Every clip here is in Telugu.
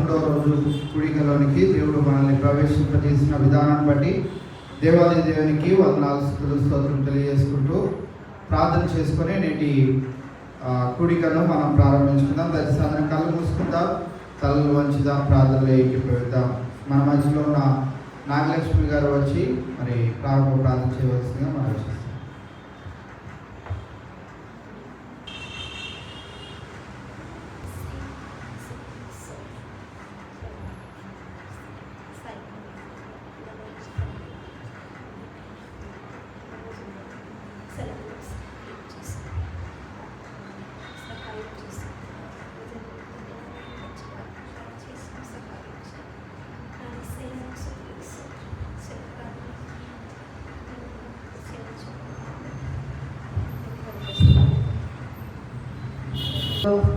11వ రోజు కూడికలోనికి దేవుడు మనల్ని ప్రవేశింపజేసిన విధానాన్ని బట్టి దేవాది దేవునికి వందనాలు స్తోత్రం తెలియజేసుకుంటూ ప్రార్థన చేసుకొని నేటి కూడికను మనం ప్రారంభించుకుందాం. దయచేసి కళ్ళు మూసుకుందాం, తలలు వంచుదాం, ప్రార్థనలో ఏకీభవిద్దాం. మన మధ్యలో ఉన్న నాగలక్ష్మి గారు వచ్చి మరి ప్రార్థన చేయవలసిందిగా మనం చేస్తాం.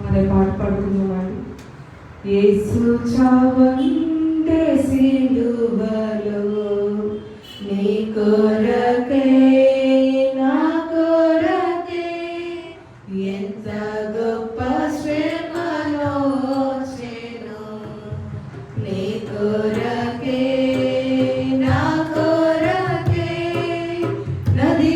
అనే పాట పాడుకున్నామండి. యేసు చావంటే సిలువలో నీ కొరకే నా కొరకే ఎంత గొప్ప శ్రమలో వచ్చెను నీ కొరకే నా కొరకే నది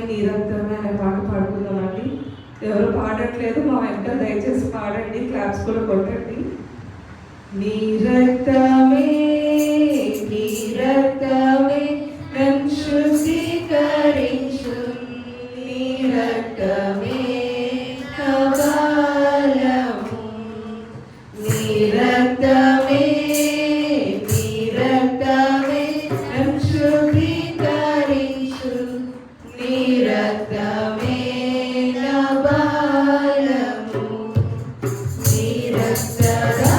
నీరక్తమే అనే పాట పాడుకుందామండి. ఎవరు పాడట్లేదు, మా వెంట దయచేసి పాడండి, క్లాప్స్ కూడా కొట్టండి. నీరక్తమే నీరక్తమే నన్ను శుద్ధీకరించు, నీరక్తమే బలము, నీరక్తమే నీరక్తమే నన్ను శుద్ధీకరించు, నీరక్తమే నా బలము, నీరక్తదాయే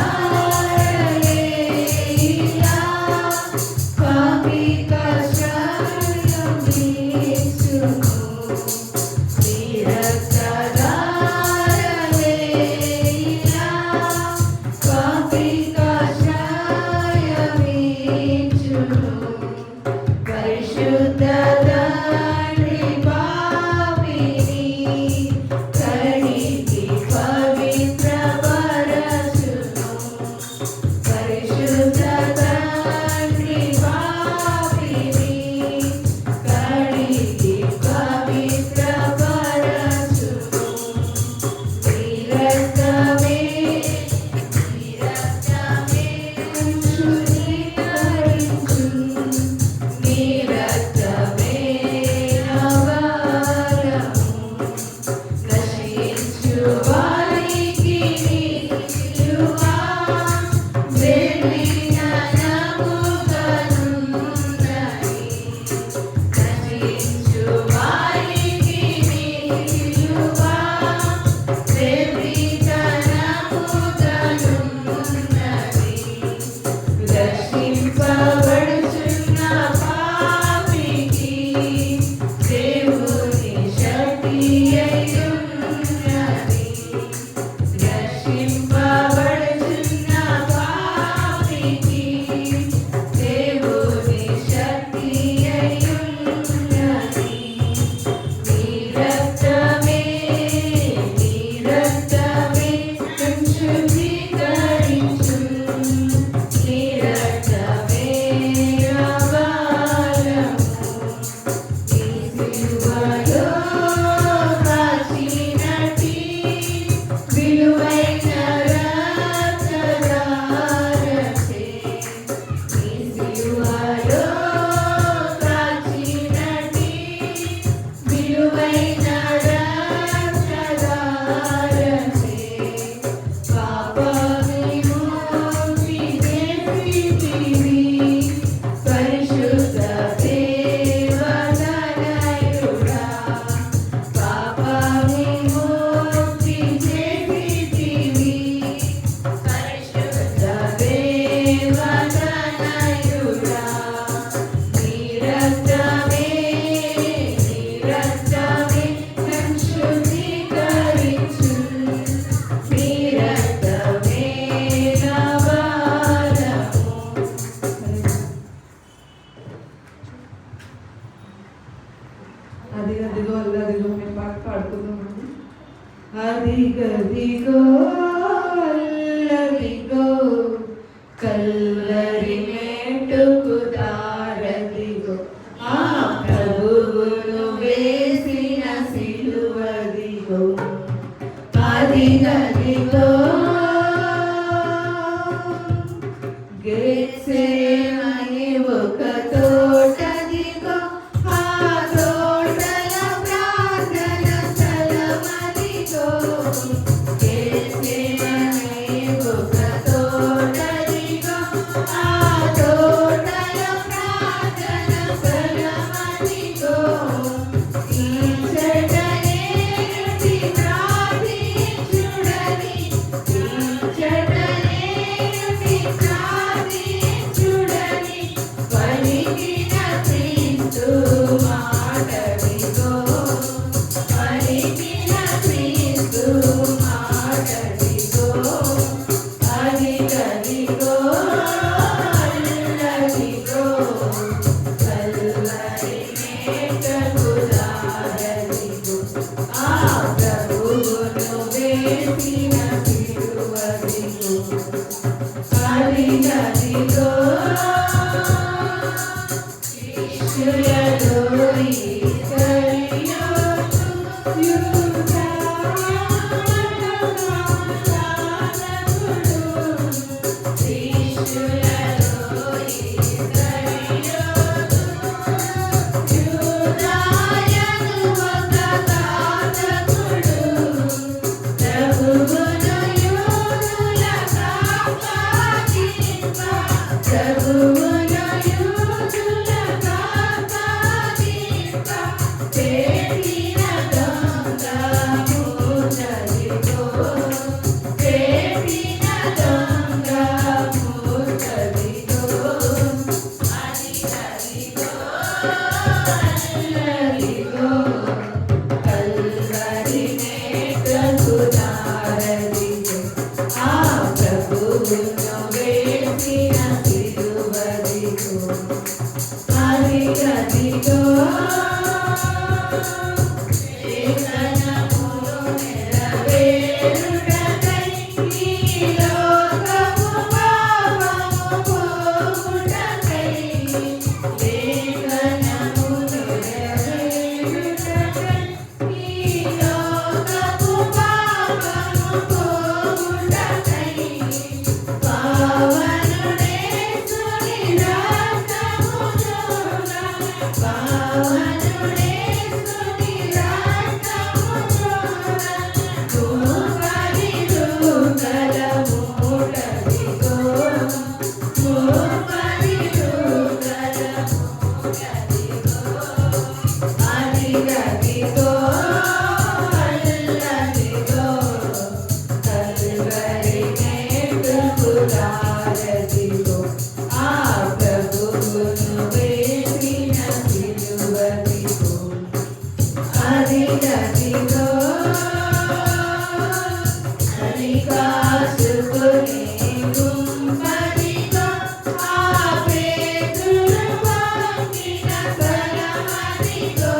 అదిగదిగో అల్లదిగో కల్వరి మెట్టుకు దారదిగో ఆ ప్రభువును వేసిన సిలువదిగో అదిగదిగో గెత్సేమనే ఒక తోటదిగో ఆ తోటల ప్రార్థన స్థలమదిగో గెత్సేమనే ఒక తోటదిగో ఆ తోటల ప్రార్థన స్థలమదిగో ఈచటనే రుచి ప్రార్థించుడని ఈచటనే రుచి ప్రార్థించుడని పలికిన క్రీస్తు మాటదిగో పలికిన క్రీస్తు మాటదిగో అదిగదిగో అల్లదిగో కల్వరి మెట్టుకు దారదిగో ఆ ప్రభువును వేసిన సిలువదిగో అదిగదిగో శిష్యులలో ఇస్కరియోతు యూదా సాధకుడు శిష్యులలో ఇస్కరియోతు యూదాయను ఒక సాధకుడు ప్రభువును యూదుల కాపాడింప ప్రభువును యూదుల కాపాడింప పెట్టిన దొంగ మూర్ఖదిగో పెట్టిన దొంగ మూర్ఖదిగో అదిగదిగో అల్లదిగో కల్వరి మెట్టుకు దారదిగో ఆ ప్రభువును వేసిన సిలువదిగో అదిగదిగో లేఖనములు నెరవేరుటకై ఈ లోకము పాపము పోవుటకై లేఖనములు నెరవేరుటకై ఈ లోకము పాపము పోవుటకై పావనుడేసుని రక్తములోన పావనుడేసుని రక్తములోన మూపరిరుగల మూటదిగో మూపరిరుగల మూటదిగో అదిగదిగో అల్లదిగో కల్వరి మెట్టుకు దారదిగో ఆ ప్రభువును వేసిన సిలువదిగో అదిగదిగో అలికాసుకునే గుంపదిగో ఆ పేతురు వంగిన స్థలమదిగో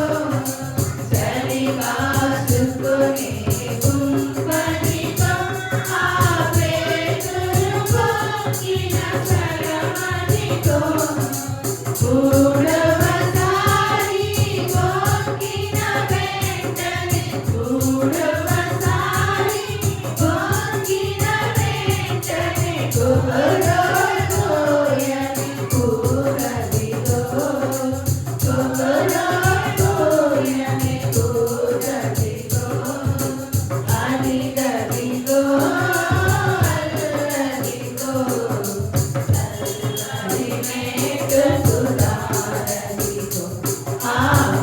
చలికాసుకునే గుంపదిగో ఆ పేతురు వంగిన స్థలమదిగో మూడవసారి వంగిన వెంటనే మూడవసారి వంగిన వెంటనే కొబరోయని కూరదిగో కొబరోయని కూరదిగో అదిగదిగో అల్లదిగో కల్వరి మెట్టుకు దారదిగో ఆ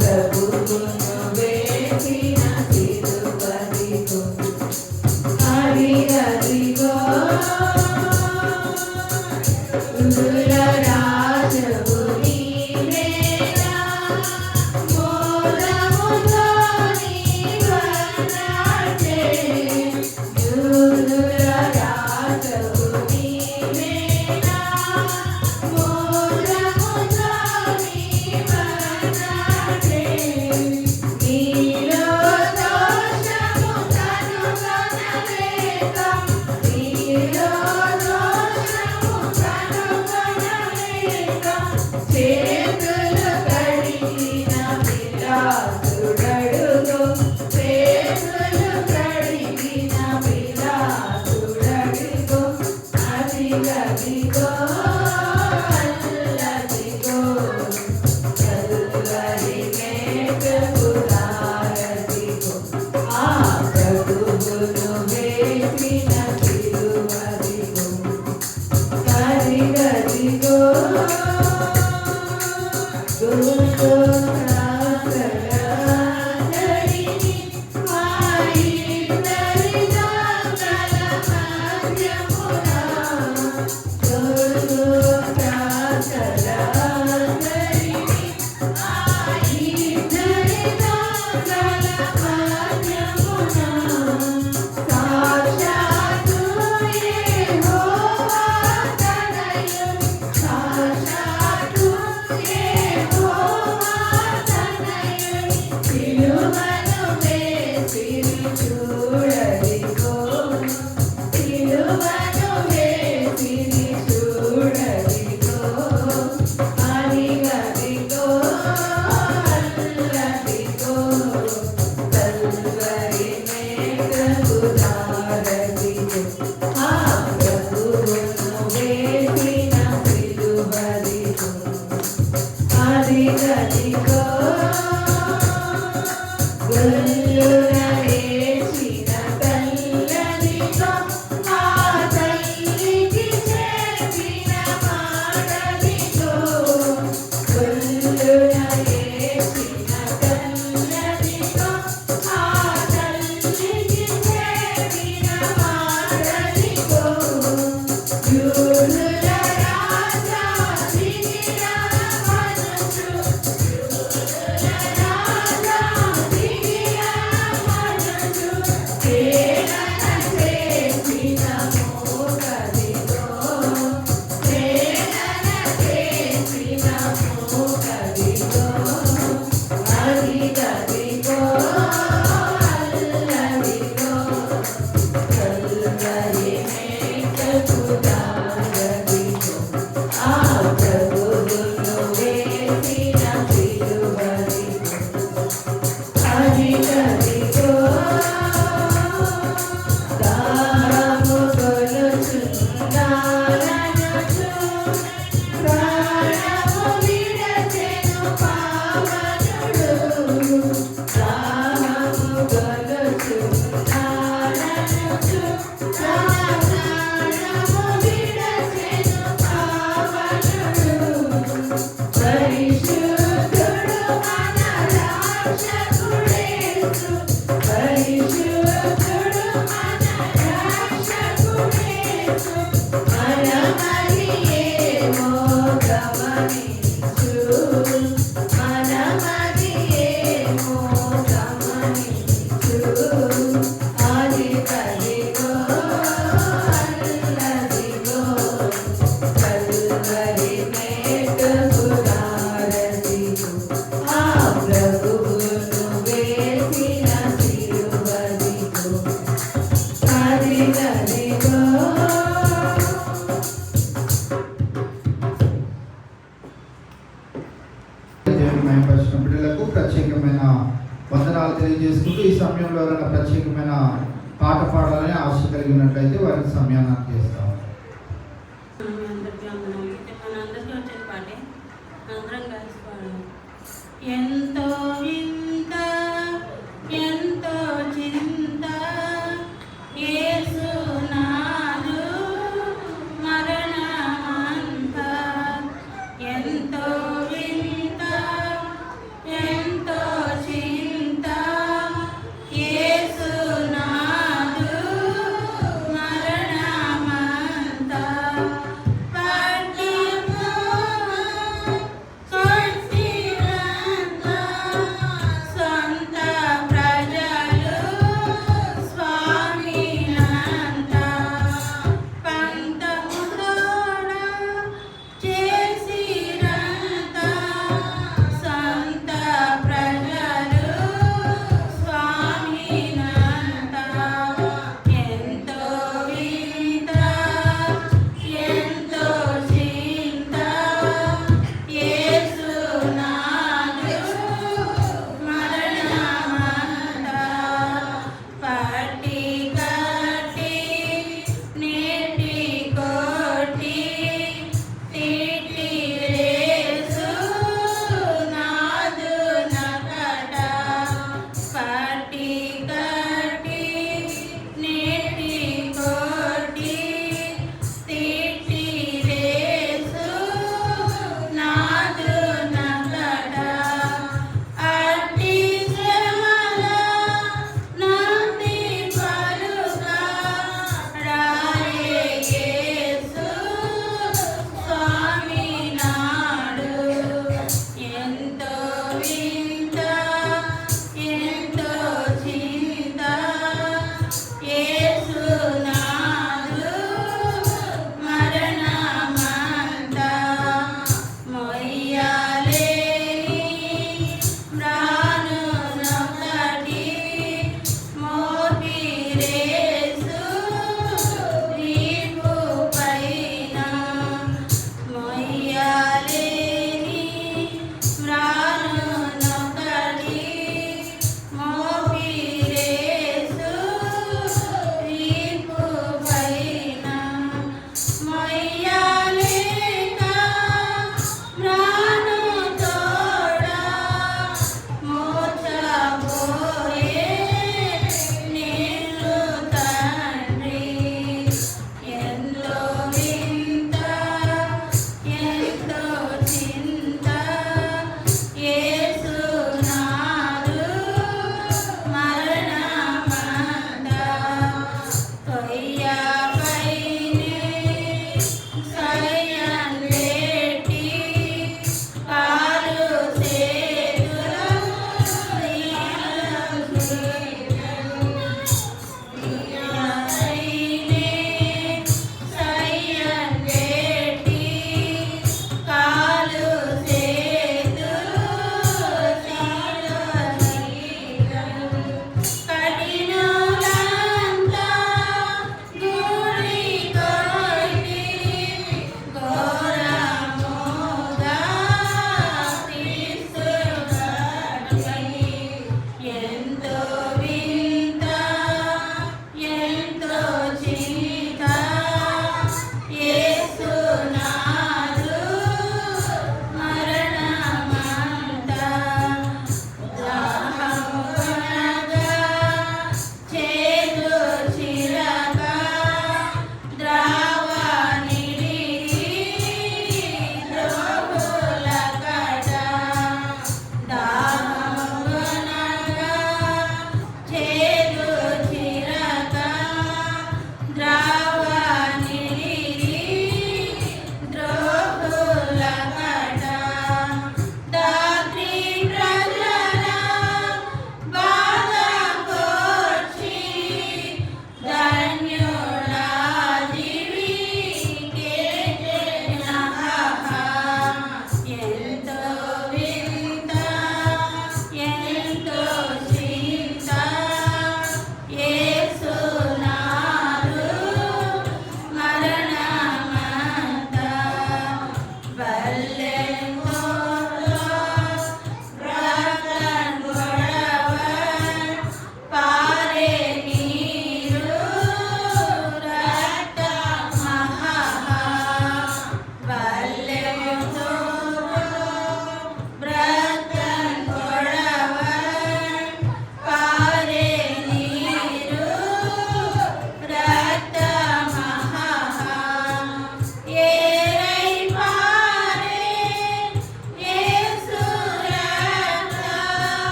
ప్రభువును వేసిన సిలువదిగో అదిగదిగో రాజవు నీవేనా మోదముతో నీవనాడే యూదుల రాజవు నీవేనా మోదముతో నీవనాడే నీలో దోషము కను ప్రత్యేకమైన వందనాలు తెలియజేసుకుంటూ ఈ సమయంలో ఎవరైనా ప్రత్యేకమైన పాట పాడాలని ఆశ కలిగి ఉన్నట్లయితే వారికి సమయాన్ని అందజేస్తాం. ఎంతో వింత ఎంతో చింత యేసు నాదు మరణమంత ఎంతో వింత ఎంతో చింత యేసు నాదు మరణమంత పట్టిము కొట్టిరంత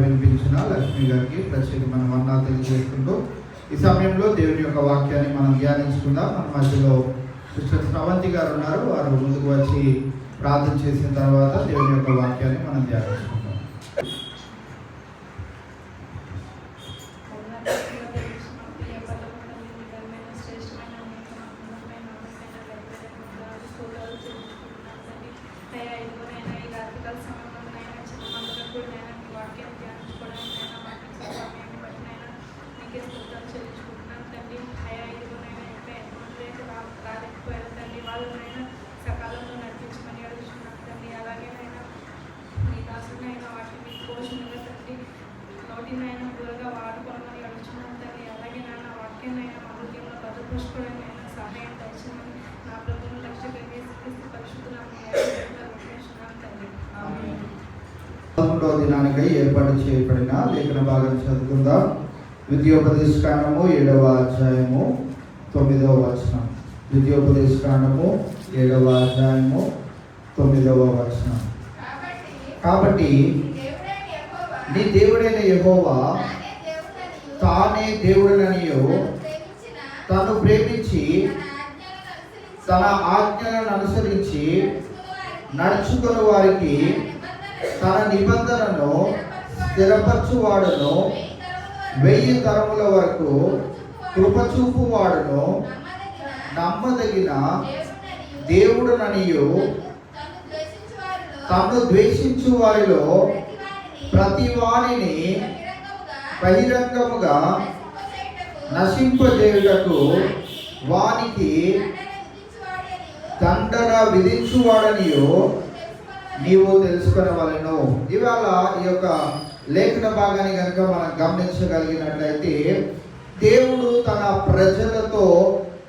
వినిపించిన లక్ష్మి గారికి ప్రత్యేకమైన వందనాలు తెలియజేసుకుంటూ ఈ సమయంలో దేవుని యొక్క వాక్యాన్ని మనం ధ్యానించుకుందాం. మన మధ్యలో సిస్టర్ స్రవంతి గారు ఉన్నారు. వారు ముందుకు వచ్చి ప్రార్థన చేసిన తర్వాత దేవుని యొక్క వాక్యాన్ని మనం ధ్యానించుకుందాం. సకాలంలో నడిపించమని అడుగుతున్నాను తండ్రి. అలాగేనైనా మీ దాసునైనా వాటిని పోషణగా తండ్రి నోటినైనా దూరంగా వాడుకోవమని అడుగుతున్నాను తండ్రి. అలాగే నాన్న వాక్యాన్నైనా మా హృదయంలో భద్రపరుచుకోవడానికి అయినా సహాయం దయచేయమని నా ప్రభువును రక్షకుడిని యేసుక్రీస్తు పరిశుద్ధనామమున అడుగుతున్నాను తండ్రి. ఆమేన్. 11వ దినానికై ఏర్పాటు చేయబడిన లేఖన భాగం చదువుకుందాం. ద్వితీయోపదేశకాండము 7వ అధ్యాయము 9వ వచనం. ద్వితీయోపదేశకాండము 7వ అధ్యాయము 9వ వచనం. కాబట్టి నీ దేవుడైన యెహోవా తానే దేవుడననియు తను ప్రేమించి తన ఆజ్ఞలను అనుసరించి నడుచుకుని వారికి తన నిబంధనను స్థిరపరచువాడును, 1000 తరముల వరకు కృపచూపువాడును, నమ్మదగిన దేవుడుననియు తను ద్వేషించు వారిలో ప్రతి వానిని బహిరంగముగా నశింపజేయుటకు వానికి దండన విధించువాడనియు నీవు తెలుసుకొనవలెను. ఇవాళ ఈ యొక్క లేఖన భాగాన్ని కనుక మనం గమనించగలిగినట్లయితే దేవుడు తన ప్రజలతో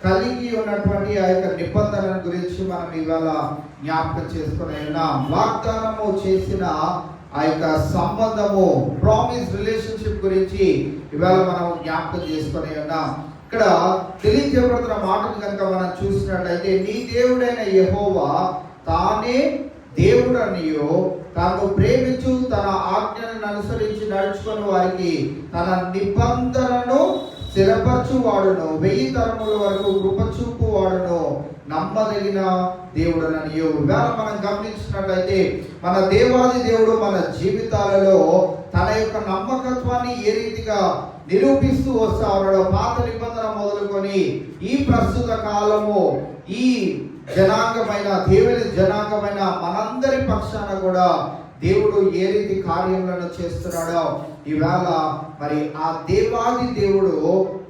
కలిగి ఉన్నటువంటి ఆ యొక్క నిబంధన గురించి మనం ఇవాళ జ్ఞాపకం చేసుకుని ఉన్నాం. వాగ్దానము చేసిన ఆ యొక్క సంబంధము, ప్రామిస్ రిలేషన్షిప్ గురించి ఇవాళ మనం జ్ఞాపకం చేసుకుని ఉన్నాం. ఇక్కడ తెలియజేయబడుతున్న మాటను కనుక మనం చూసినట్లయితే నీ దేవుడైన యెహోవా తానే దేవుడనియు తాను ప్రేమించు తన ఆజ్ఞలను అనుసరించి నడుచుకుని వారికి తన నిబంధనను స్థిరపరచువాడును, 1000 తరముల వరకు కృపచూపువాడును, నమ్మదగిన దేవుడననియు. ఇవాళ మనం గమనించినట్లయితే మన దేవాది దేవుడు మన జీవితాలలో తన యొక్క నమ్మకత్వాన్ని ఏ రీతిగా నిరూపిస్తూ వస్తా ఉన్నాడో, పాత నిబంధన మొదలుకొని ఈ ప్రస్తుత కాలము ఈ జనాంగమైన దేవుని జనాంగమైన మనందరి పక్షాన కూడా దేవుడు ఏ రీతి కార్యములను చేస్తున్నాడో ఈవేళ మరి ఆ దేవాది దేవుడు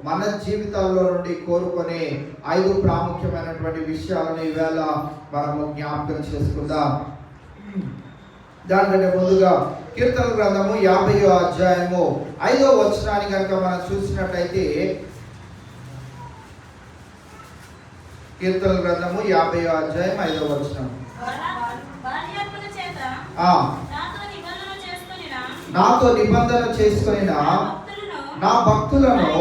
మన జీవితాల్లో నుండి కోరుకునే 5 ప్రాముఖ్యమైనటువంటి విషయాలను ఈవేళ మనము జ్ఞాపకం చేసుకుందాం. దానికంటే ముందుగా కీర్తన గ్రంథము 50వ అధ్యాయము 5వ వచనాన్ని కనుక మనం చూసినట్లయితే, కీర్తన గ్రంథము 50వ అధ్యాయం 5వ వచనం. నాతో నిబంధన చేసుకొనిన నా భక్తులను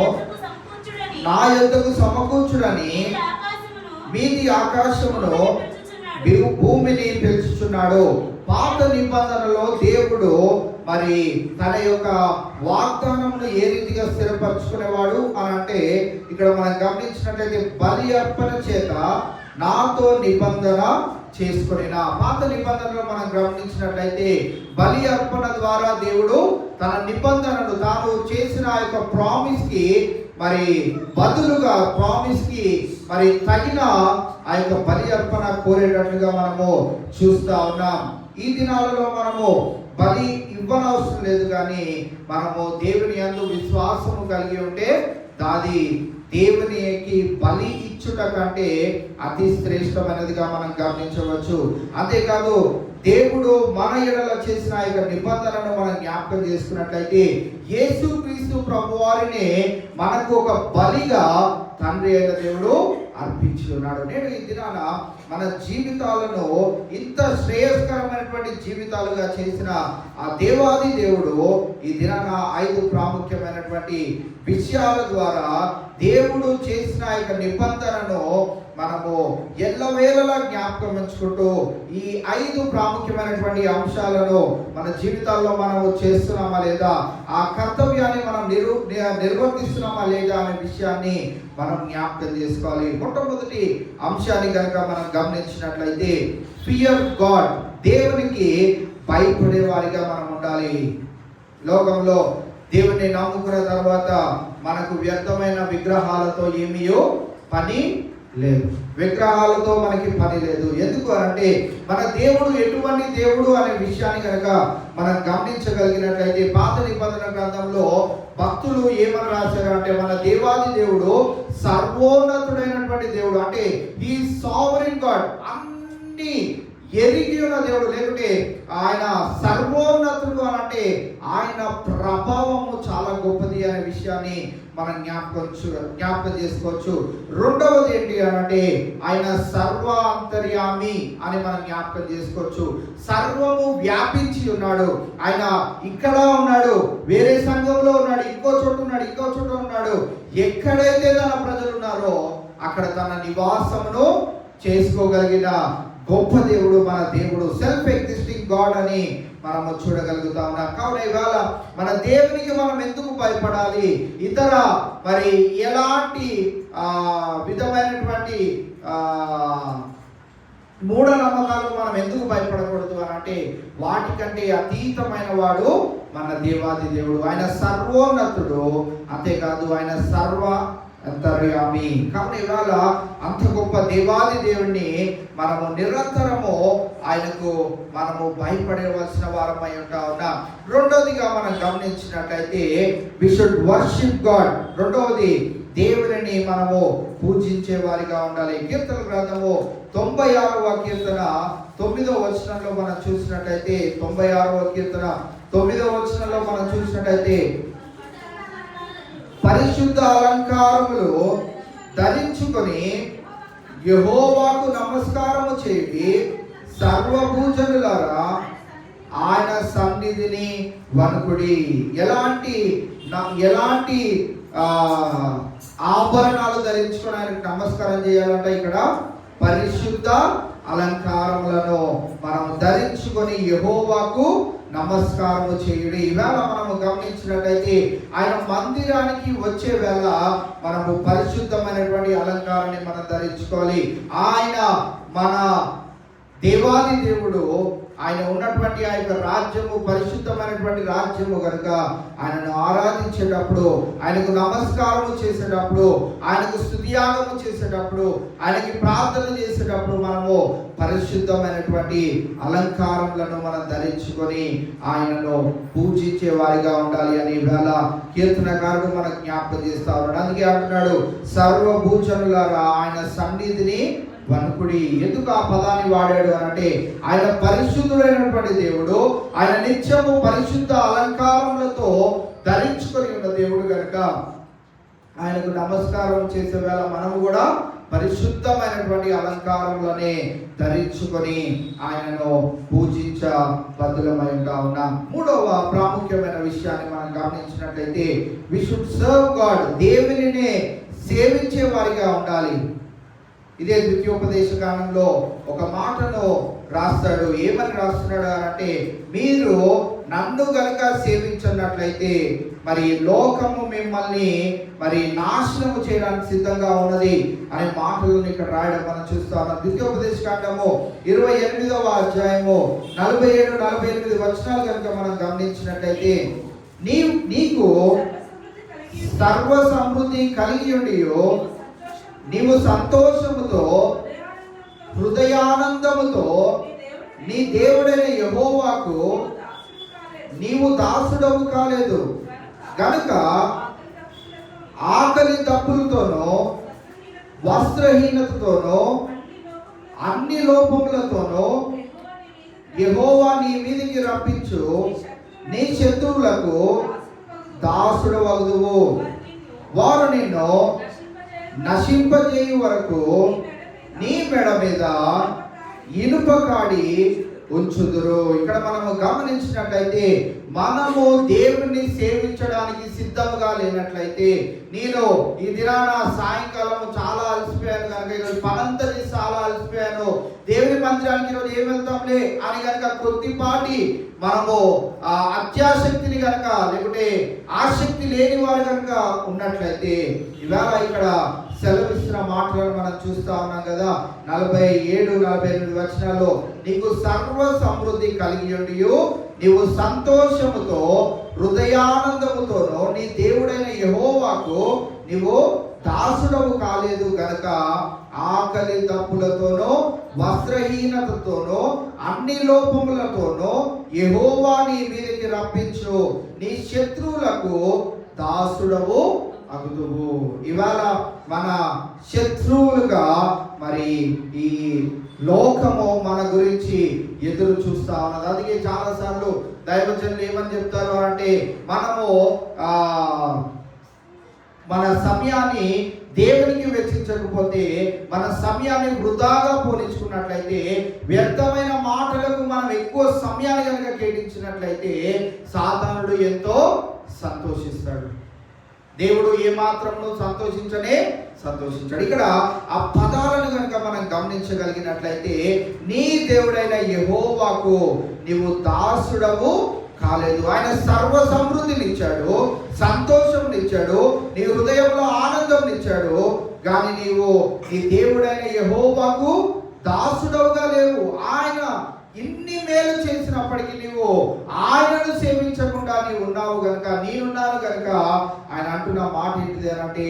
నా యొద్దకు సమకూర్చుడని మీది ఆకాశమును భూమిని పెంచుచున్నాడు. పాత నిబంధనలో దేవుడు మరి తన యొక్క వాగ్దానమును ఏ రీతిగా స్థిరపరచుకునేవాడు అని అంటే, ఇక్కడ మనం గమనించినట్లయితే బలి అర్పణ చేత నాతో నిబంధన చేసుకునిన. పాత నిబంధనలో మనం గమనించినట్లయితే బలి అర్పణ ద్వారా దేవుడు తన నిబంధనను తాను చేసిన ఆ యొక్క ప్రామిస్ కి మరి బదులుగా ప్రామిస్ కి మరి తగిన ఆ యొక్క బలి అర్పణ కోరేటట్లుగా మనము చూస్తా ఉన్నాం. ఈ దినాలలో మనము బలి ఇవ్వనవసరం లేదు, కానీ మనము దేవుని యందు విశ్వాసము కలిగి ఉంటే దాది దేవునికి బలి ఇచ్చుట కంటే అతి శ్రేష్టమైనదిగా మనం గమనించవచ్చు. అంతేకాదు దేవుడు మన ఎడల చేసిన యొక్క నిబంధనను మనం జ్ఞాపకం చేసుకున్నట్లయితే యేసుక్రీస్తు ప్రభువారిని మనకు ఒక బలిగా తండ్రి అయిన దేవుడు అర్పించి ఉన్నాడు. నేను ఈ దినాన మన జీవితాలను ఇంత శ్రేయస్కరమైనటువంటి జీవితాలుగా చేసిన ఆ దేవాది దేవుడు ఈ దినాన 5 ప్రాముఖ్యమైనటువంటి విషయాల ద్వారా దేవుడు చేసిన యొక్క నిబంధనను మనము ఎల్లవేళలా జ్ఞాపకం ఉంచుకుంటూ ఈ 5 ప్రాముఖ్యమైనటువంటి అంశాలను మన జీవితాల్లో మనము చేస్తున్నామా లేదా, ఆ కర్తవ్యాన్ని మనం నిర్వర్తిస్తున్నామా లేదా అనే విషయాన్ని మనం జ్ఞాపకం చేసుకోవాలి. మొట్టమొదటి అంశాన్ని కనుక మనం గమనించినట్లయితే ఫియర్ గాడ్, దేవునికి భయపడే వారిగా మనం ఉండాలి. లోకంలో దేవుణ్ణి నమ్ముకున్న తర్వాత మనకు వ్యర్థమైన విగ్రహాలతో ఏమీయో పని లేదు. విగ్రహాలతో మనకి పని లేదు. ఎందుకు అంటే మన దేవుడు ఎటువంటి దేవుడు అనే విషయాన్ని కనుక మనం గమనించగలిగినట్లయితే పాత నిబంధన గ్రంథంలో భక్తులు ఏమని రాశారు అంటే మన దేవాది దేవుడు సర్వోన్నతుడైనటువంటి దేవుడు, అంటే ఈ సావరెన్ గాడ్, అన్ని ఎరిగి ఉన్న దేవుడు, లేకుంటే ఆయన సర్వోన్నతుడు అని అంటే ఆయన ప్రభావము చాలా గొప్పది అనే విషయాన్ని మనం జ్ఞాపకం చేసుకోవచ్చు. రెండవది ఏంటి అంటే ఆయన సర్వ అంతర్యామి అని మనం జ్ఞాపకం చేసుకోవచ్చు. సర్వము వ్యాపించి ఉన్నాడు. ఆయన ఇక్కడ ఉన్నాడు, వేరే సంఘంలో ఉన్నాడు, ఇంకో చోట ఉన్నాడు, ఇంకో చోట ఉన్నాడు. ఎక్కడైతే తన ప్రజలు ఉన్నారో అక్కడ తన నివాసమును చేసుకోగలిగిన గొప్ప దేవుడు మన దేవుడు. సెల్ఫ్ ఎగ్జిస్టింగ్ గాడ్ అని మనము చూడగలుగుతా ఉన్నాం. కావున ఇవాళ మన దేవునికి మనం ఎందుకు భయపడాలి? ఇతర మరి ఎలాంటి విధమైనటువంటి మూఢనమ్మకాలు మనం ఎందుకు భయపడకూడదు అని అంటే వాటికంటే అతీతమైన వాడు మన దేవాది దేవుడు. ఆయన సర్వోన్నతుడు, అంతేకాదు ఆయన సర్వ అంతర్యామి. కాబట్టి ఇవాళ అంత గొప్ప దేవాది దేవుణ్ణి మనము నిరంతరము ఆయనకు మనము భయపడవలసిన వారమై ఉంటా ఉన్నాం. రెండవదిగా మనం గమనించినట్లయితే వి షుడ్ వర్షిప్ గాడ్. రెండవది దేవుని మనము పూజించే వారిగా ఉండాలి. కీర్తన గ్రంథము 96వ కీర్తన 9వ వచనంలో మనం చూసినట్లయితే 96వ కీర్తన 9వ వచనంలో మనం చూసినట్లయితే పరిశుద్ధ అలంకారములు ధరించుకొని యెహోవాకు నమస్కారము చేయి, సర్వభూజనులారా ఆయన సన్నిధిని వణుకుడి. ఎలాంటి ఆభరణాలు ధరించుకొని ఆయనకు నమస్కారం చేయాలంటే ఇక్కడ పరిశుద్ధ అలంకారములను మనం ధరించుకొని యెహోవాకు నమస్కారము చేయుడి. ఈవేళ మనము గమనించినట్లయితే ఆయన మందిరానికి వచ్చే వేళ మనము పరిశుద్ధమైనటువంటి అలంకారాన్ని మనం ధరించుకోవాలి. ఆయన మన దేవాది దేవుడు, ఆయన ఉన్నటువంటి ఆ యొక్క రాజ్యము పరిశుద్ధమైనటువంటి రాజ్యము కనుక ఆయనను ఆరాధించేటప్పుడు, ఆయనకు నమస్కారము చేసేటప్పుడు, ఆయనకు స్తుతియాగము చేసేటప్పుడు, ఆయనకి ప్రార్థన చేసేటప్పుడు మనము పరిశుద్ధమైనటువంటి అలంకారములను మనం ధరించుకొని ఆయనను పూజించే వారిగా ఉండాలి అని వేళ కీర్తనకారుడు మనకు జ్ఞాపకం చేస్తా ఉన్నాడు. అందుకే అంటున్నాడు సర్వభూషణులారా ఆయన సన్నిధిని వణుకుడి. ఎందుకు ఆ పదాన్ని వాడాడు అంటే ఆయన పరిశుద్ధుడైనటువంటి దేవుడు, ఆయన నిత్యము పరిశుద్ధ అలంకారములతో ధరించుకొని ఉన్న దేవుడు కనుక ఆయనకు నమస్కారం చేసే వేళ మనము కూడా పరిశుద్ధమైనటువంటి అలంకారములనే ధరించుకొని ఆయనను పూజించ బద్దులమై ఉన్నాం. మూడవ ప్రాముఖ్యమైన విషయాన్ని మనం గమనించినట్లయితే వి షుడ్ సర్వ్ గాడ్. దేవునినే సేవించే వారిగా ఉండాలి. ఇదే ద్వితీయోపదేశ కాలంలో ఒక మాటను రాస్తాడు. ఏమని రాస్తున్నాడు అంటే మీరు నన్ను గనుక సేవించున్నట్లయితే మరి లోకము మిమ్మల్ని మరి నాశనము చేయడానికి సిద్ధంగా ఉన్నది అనే మాటలను ఇక్కడ రాయడం మనం చూస్తాం. ద్వితీయోపదేశ కాండము 28వ అధ్యాయము 47-48 వచనాలు కనుక మనం గమనించినట్లయితే నీకు సర్వ సమృద్ధి కలిగి ఉండి నీవు సంతోషముతో హృదయానందముతో నీ దేవుడైన యెహోవాకు నీవు దాసుడవు కాలేదు గనుక ఆకలి దప్పులతోనో వస్త్రహీనతతోనో అన్ని లోపములతోనో యెహోవా నీ మీదికి రప్పించు నీ శత్రువులకు దాసుడవగుదువు. వారు నిన్ను నశింపజేయు వరకు నీ మెడ మీద ఇనుప కాడి ఉంచుదురు. ఇక్కడ మనము గమనించినట్లయితే మనము దేవుణ్ణి సేవించడానికి సిద్ధముగా లేనట్లయితే, నేను ఈ దినాన సాయంకాలం చాలా అలసిపోయాను కనుక ఈరోజు పనంతా చేసి చాలా అలసిపోయాను, దేవుని మందిరానికి ఈరోజు ఏం వెళ్తాంలే అని కనుక కొద్దిపాటి మనము అత్యాసక్తిని కనుక లేకుంటే ఆసక్తి లేని వారు కనుక ఉన్నట్లయితే, ఇవాళ ఇక్కడ సెలవిస్తున్న మాటలను మనం చూస్తా ఉన్నాం కదా. 47-48 వచనాల్లో నీకు సర్వ సమృద్ధి కలిగి ఉండి నీవు సంతోషముతో హృదయానందముతోనూ నీ దేవుడైన యెహోవాకు నీవు దాసుడవు కాలేదు గనక ఆకలి దప్పులతోనూ వస్త్రహీనతతోనూ అన్ని లోపములతోనూ యెహోవా నీ మీదకి రప్పించు, నీ శత్రువులకు దాసుడవు అగుదువు. ఇవాళ మన శత్రువులుగా మరి ఈ లోకము మన గురించి ఎదురు చూస్తా ఉన్నది. అందుకే చాలాసార్లు దైవజనులు ఏమని చెప్తారు అంటే, మనము మన సమయాన్ని దేవునికి వెచ్చించకపోతే, మన సమయాన్ని వృధాగా పోనించుకున్నట్లయితే, వ్యర్థమైన మాటలకు మనం ఎక్కువ సమయాన్ని కనుక కేటాయించినట్లయితే సాతానుడు ఎంతో సంతోషిస్తాడు. దేవుడు ఏమాత్రము సంతోషించాడు. ఇక్కడ ఆ పదాలను కనుక మనం గమనించగలిగినట్లయితే, నీ దేవుడైన యెహోవాకు నీవు దాసుడవు కాలేదు. ఆయన సర్వ సమృద్ధిని ఇచ్చాడు, సంతోషం ఇచ్చాడు, నీ హృదయంలో ఆనందం ఇచ్చాడు. కానీ నీవు నీ దేవుడైన యెహోవాకు దాసుడవుగా లేవు. ఆయన ఇన్ని మేలు చేసినప్పటికీ నీవు ఆయనను సేవించకుండా నీవు ఉన్నావు గనుక, నేనున్నాను గనుక ఆయన అంటున్న మాట ఏంటిది అంటే,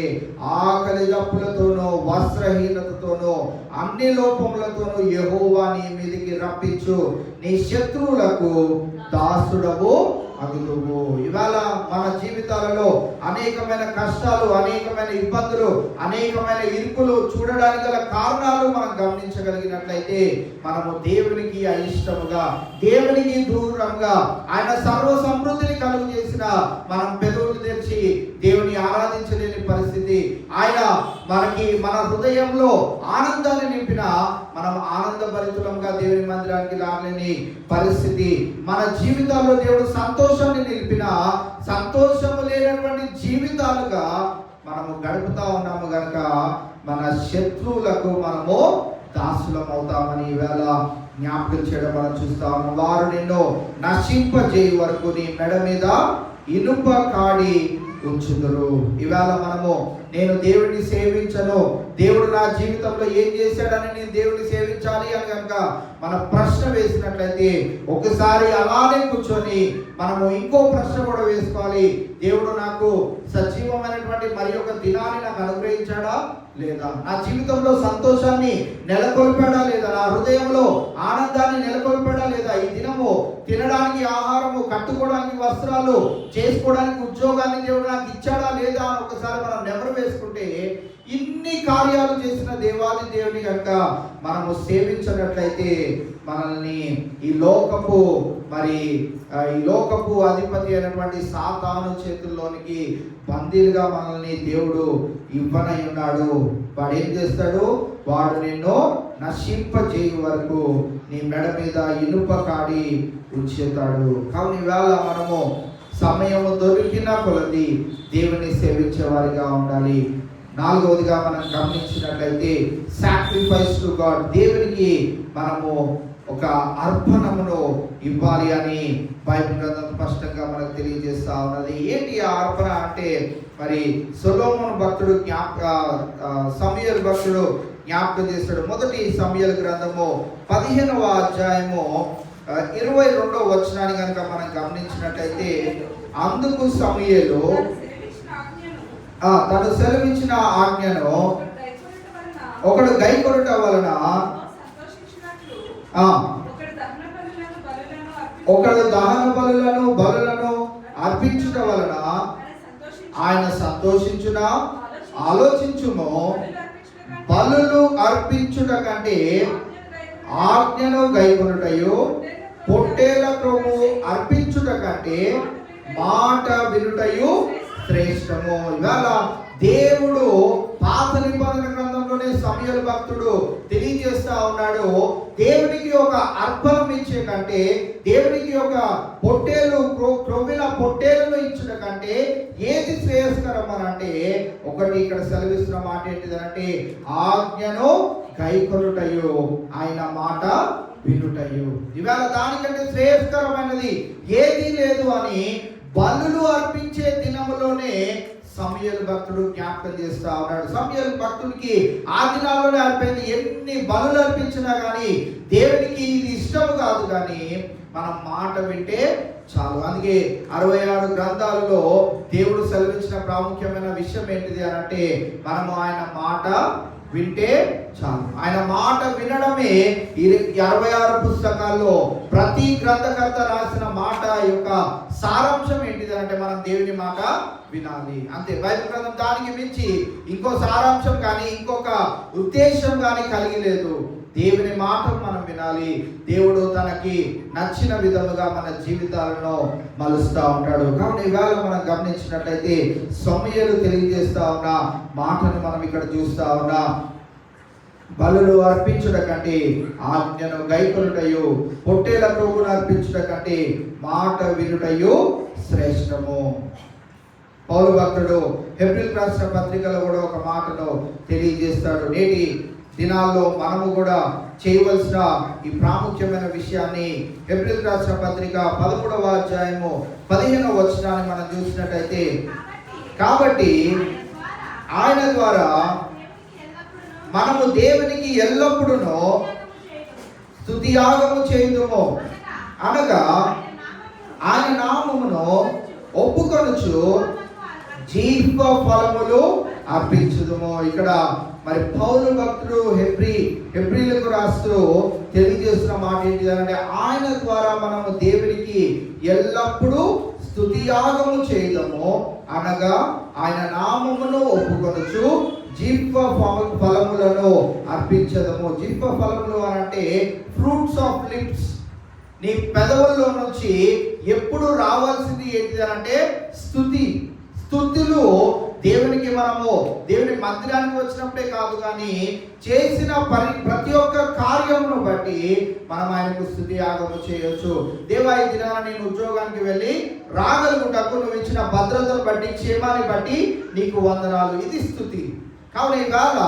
ఆకలి దప్పులతోనూ వస్త్రహీనతతోనూ అన్ని లోపములతోనూ యెహోవా నీ మీదికి రప్పించు, నీ శత్రువులకు దాసుడవు అగుదువు. ఇవాళ మన జీవితాలలో అనేకమైన కష్టాలు, అనేకమైన ఇబ్బందులు, అనేకమైన ఇరుకులు చూడడానికి గల కారణాలు మనం గమనించగలిగినట్లయితే, మనము దేవునికి అయిష్టముగా, దేవునికి దూరంగా, ఆయన సర్వ సమృద్ధిని కలుగు చేసిన మనం పెదవులు తెరిచి దేవుని ఆరాధించలేని పరిస్థితి, ఆయన మనకి మన హృదయంలో ఆనందాన్ని నింపిన మనం ఆనందభరితులంగా దేవుని మందిరానికి రాలేని పరిస్థితి, మన జీవితాల్లో దేవుడు సంతోషాన్ని నిలిపిన సంతోషము లేనటువంటి జీవితాలుగా మనము గడుపుతా ఉన్నాము గనక మన శత్రువులకు మనము దాసులం అవుతామని ఈవేళ జ్ఞాపకం చేయడం మనం చూస్తా ఉన్నాం. వారు నిన్ను నశింపజేయ వరకు నీ మెడ మీద ఇనుప కాడి ఉంచుదురు. ఇవాళ మనము నేను దేవుడిని సేవించను, దేవుడు నా జీవితంలో ఏం చేశాడని నేను దేవుడిని సేవించాలి అని కనుక మన ప్రశ్న వేసినట్లయితే, ఒకసారి అలానే కూర్చొని మనము ఇంకో ప్రశ్న కూడా వేసుకోవాలి. దేవుడు నాకు సజీవమైనటువంటి మరి ఒక దినాన్ని నాకు అనుగ్రహించాడా లేదా? నా జీవితంలో సంతోషాన్ని నెలకొల్పాడా లేదా? నా హృదయంలో ఆనందాన్ని నెలకొల్పాడా లేదా? ఈ దినము తినడానికి ఆహారము, కట్టుకోవడానికి వస్త్రాలు, చేసుకోవడానికి ఉద్యోగాన్ని దేవుడు నాకు ఇచ్చాడా లేదా అని ఒకసారి మనం నెమరు వేసుకుంటే, ఇన్ని కార్యాలు చేసిన దేవాది దేవుని కనుక మనము సేవించినట్లయితే మనల్ని ఈ లోకపు అధిపతి అయినటువంటి సాతాను చేతుల్లోనికి బందీలుగా మనల్ని దేవుడు ఇవ్వనై ఉన్నాడు. వాడు ఏం చేస్తాడు? వాడు నిన్ను నశింపజేయ వరకు నీ మెడ మీద ఇనుప కాడి ఉంచుతాడు. కావున ఈవేళ మనము సమయము దొరికిన కొలది దేవుని సేవించే వారిగా ఉండాలి. నాలుగవదిగా మనం గమనించినట్లయితే, సాక్రిఫైస్ టు గాడ్, దేవునికి మనము ఒక అర్పణమును ఇవ్వాలి అని బైబిల్ గ్రంథం స్పష్టంగా మనకు తెలియజేస్తా ఉన్నది. ఏంటి ఆ అర్పణ అంటే, మరి సొలొమోను భక్తుడు సమూయేలు భక్తుడు జ్ఞాపకం చేస్తాడు. మొదటి సమూయేలు గ్రంథము 15వ అధ్యాయము 22వ వచనాన్ని కనుక మనం గమనించినట్లయితే, అందుకు సమూయేలు తను సెలవిచ్చిన ఆజ్ఞను ఒకడు గైకొనుట వలన ఒకడు దహన బలులను అర్పించుట వలన ఆయన సంతోషించున. ఆలోచించుము, బలులు అర్పించుట కంటే ఆజ్ఞను గైకొనుటయు, పొట్టేళ్ల క్రొవ్వు అర్పించుట కంటే మాట వినుటయు శ్రేష్టము. ఇవాళ దేవుడు పాత నిబంధన గ్రంథంలో సమయంలోనే సమూయేలు భక్తుడు తెలియజేస్తా ఉన్నాడు, దేవునికి ఒక అర్పణం ఇచ్చే కంటే, దేవునికి ఒక పొట్టేలు క్రొవ్విన పొట్టేలను ఇచ్చుట కంటే ఏది శ్రేయస్కరం అని అంటే, ఒకటి ఇక్కడ సెలవిస్తున్న మాట ఏంటిదంటే ఆజ్ఞను గైకొనుటయు ఆయన మాట వినుటయు. ఇవాళ దానికంటే శ్రేయస్కరమైనది ఏదీ లేదు అని బలులు అర్పించే దినములోనే సమూయేలు భక్తుడు జ్ఞాపకం చేస్తా ఉన్నాడు. సమూయేలు భక్తుడికి ఆ దినాల్లోనే అర్పించి ఎన్ని బలులు అర్పించినా కానీ దేవునికి ఇది ఇష్టం కాదు, కానీ మనం మాట వింటే చాలు. అందుకే 66 గ్రంథాలలో దేవుడు సెలవించిన ప్రాముఖ్యమైన విషయం ఏంటిది అని అంటే, మనము ఆయన మాట వింటే చాలు. ఆయన మాట వినడమే ఈ 66 పుస్తకాల్లో ప్రతి గ్రంథకర్త రాసిన మాట యొక్క సారాంశం ఏంటిది అంటే, మనం దేవుని మాట వినాలి అంతే. బైబిల్ గ్రంథం దానికి మించి ఇంకో సారాంశం కానీ ఇంకొక ఉద్దేశం కానీ కలిగి లేదు. దేవుని మాటను మనం వినాలి. దేవుడు తనకి నచ్చిన విధముగా మన జీవితాలను మలుస్తూ ఉంటాడు. కాబట్టి ఇవాళ మనం గమనించినట్లయితే సమూయేలు తెలియజేస్తా ఉన్న మాటను మనం ఇక్కడ చూస్తా ఉన్నాం. బలులు అర్పించుట కంటే ఆజ్ఞను గైకొనుటయు, పొట్టేల క్రొవ్వును అర్పించుట కంటే మాట వినుటయు శ్రేష్టము. పౌలు భక్తుడు హెబ్రీయులకు రాసిన పత్రికలో కూడా ఒక మాటను తెలియజేస్తాడు. నేటి దినాల్లో మనము కూడా చేయవలసిన ఈ ప్రాముఖ్యమైన విషయాన్ని హెబ్రీయులకు రాసిన పత్రిక 11వ అధ్యాయము 15వ వచనాన్ని మనం చూసినట్టయితే, కాబట్టి ఆయన ద్వారా మనము దేవునికి ఎల్లప్పుడూ స్తుతియాగము చేయుదుము, అనగా ఆయన నామమును ఒప్పుకొనుచు జీవ ఫలములు అర్పించుదుము. ఇక్కడ మరి పౌలు భక్తుడు హెబ్రీయులకు రాస్తూ తెలియజేస్తున్న మాట ఏంటి అంటే, ఆయన ద్వారా మనము దేవునికి ఎల్లప్పుడూ స్తుతియాగము చేయుదము, అనగా ఆయన నామమును ఒప్పుకొనుచు జీవ ఫలములను అర్పించదము. జీవ ఫలములు అని అంటే ఫ్రూట్స్ ఆఫ్ లిప్స్. నీ పెదవుల్లో నుంచి ఎప్పుడు రావాల్సింది ఏంటిది అంటే స్తుతి. స్తుతులు దేవునికి మనము దేవుని మందిరానికి వచ్చినప్పుడే కాదు, కానీ చేసిన ప్రతి ఒక్క కార్యమును బట్టి మనం ఆయనకు స్తుతి యాగము చేయొచ్చు. దేవా, ఈ దినాన నేను ఉద్యోగానికి వెళ్ళి రాగలుగుటకు నువ్వు ఇచ్చిన భద్రతను బట్టి, క్షేమాన్ని బట్టి నీకు వందనాలు. ఇది స్తుతి. కావున ఇవాళ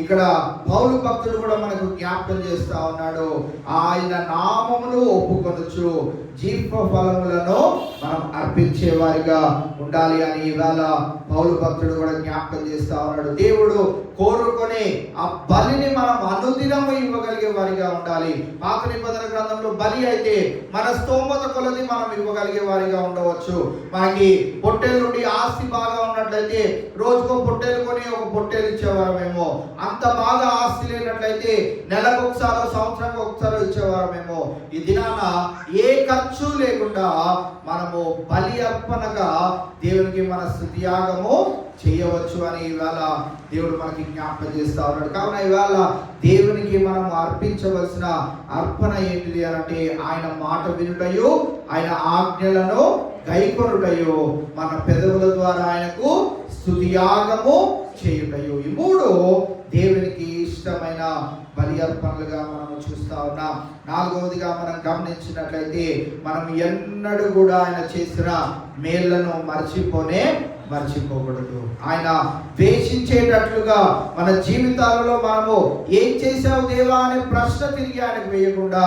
ఇక్కడ పౌలు భక్తుడు కూడా మనకు జ్ఞాపకం చేస్తా ఉన్నాడు, ఆయన నామమును ఒప్పుకొనొచ్చు జీవ ఫలములను మనం అర్పించే వారిగా ఉండాలి అని ఇవాళ పౌలు భక్తుడు కూడా జ్ఞాపకం చేస్తా ఉన్నాడు. దేవుడు కోరుకొని ఆ బలిని మనం అనుదినము ఇవ్వగలిగే వారిగా ఉండాలి. పాత నిబంధన గ్రంథంలో బలి అయితే మన స్తోమత కొలది మనం ఇవ్వగలిగే వారిగా ఉండవచ్చు. మనకి పొట్టేలు నుండి ఆస్తి బాగా ఉన్నట్లయితే రోజుకో పొట్టేలు కొని ఒక పొట్టేలు ఇచ్చేవారమేమో. అంత బాగా ఆస్తి లేనట్లయితే నెలకు ఒకసారో సంవత్సరానికి ఒకసారో ఇచ్చేవారమేమో. ఈ దినాన ఏ ఖర్చు లేకుండా మనము బలి అర్పణగా దేవునికి మన స్తుతియాగము చేయవచ్చు అని ఇవాళ దేవుడు మనకి జ్ఞాపకం చేస్తా ఉన్నాడు. కావున ఇవాళ దేవునికి మనం అర్పించవలసిన అర్పణ ఏంటిది అని అంటే, ఆయన మాట వినుటయు, ఆయన ఆజ్ఞలను గైకొనుటయు, మన పెదవుల ద్వారా ఆయనకు స్తుతియాగము చేయుటయు. ఈ మూడు దేవునికి ఇష్టమైన బలి అర్పణలుగా మనం చూస్తా ఉన్నాం. 4వదిగా మనం గమనించినట్లయితే, మనం ఎన్నడూ కూడా ఆయన చేసిన మేళ్లను మర్చిపోకూడదు. ఆయన ద్వేషించేటట్లుగా మన జీవితాలలో మనము ఏం చేశావు దేవా అనే ప్రశ్న తిరిగి ఆయనకు వేయకుండా,